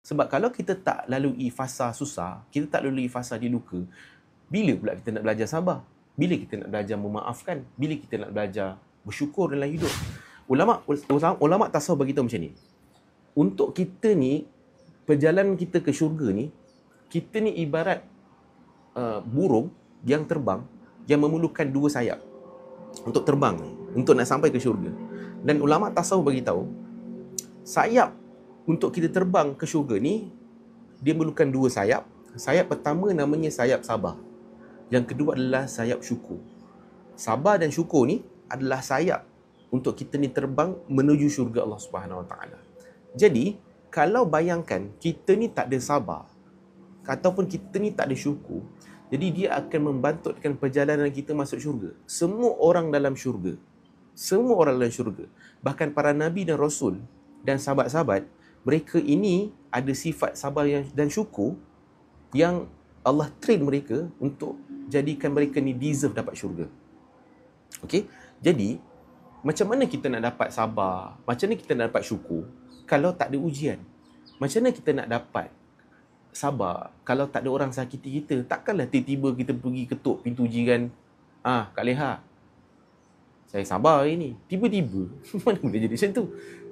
Sebab kalau kita tak lalui fasa susah, kita tak lalui fasa diluka, bila pula kita nak belajar sabar? Bila kita nak belajar memaafkan? Bila kita nak belajar bersyukur dalam hidup? Ulama tasawuf bagi tahu macam ni. Untuk kita ni, perjalanan kita ke syurga ni, kita ni ibarat burung yang terbang, yang memerlukan 2 sayap untuk terbang, untuk nak sampai ke syurga. Dan ulama tasawuf bagi tahu, sayap untuk kita terbang ke syurga ni, dia memerlukan 2 sayap. Sayap pertama namanya sayap sabar. Yang kedua adalah sayap syukur. Sabar dan syukur ni adalah sayap untuk kita ni terbang menuju syurga Allah Subhanahu Wa Taala. Jadi, kalau bayangkan kita ni tak ada sabar ataupun kita ni tak ada syukur, jadi dia akan membantutkan perjalanan kita masuk syurga. Semua orang dalam syurga. Semua orang dalam syurga. Bahkan para nabi dan rasul dan sahabat-sahabat, mereka ini ada sifat sabar dan syukur yang Allah train mereka untuk jadikan mereka ni deserve dapat syurga. Okey? Jadi, macam mana kita nak dapat sabar? Macam mana kita nak dapat syukur kalau tak ada ujian? Macam mana kita nak dapat sabar kalau tak ada orang sakiti kita? Takkanlah tiba-tiba kita pergi ketuk pintu jiran, Kak Leha, saya sabar hari ni. Tiba-tiba, mana boleh jadi macam tu?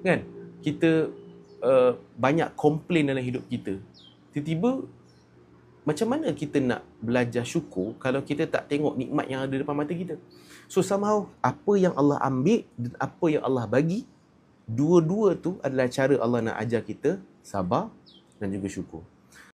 Kan? Kita banyak komplain dalam hidup kita. Tiba-tiba, macam mana kita nak belajar syukur kalau kita tak tengok nikmat yang ada depan mata kita? So somehow, apa yang Allah ambil dan apa yang Allah bagi, dua-dua tu adalah cara Allah nak ajar kita sabar dan juga syukur.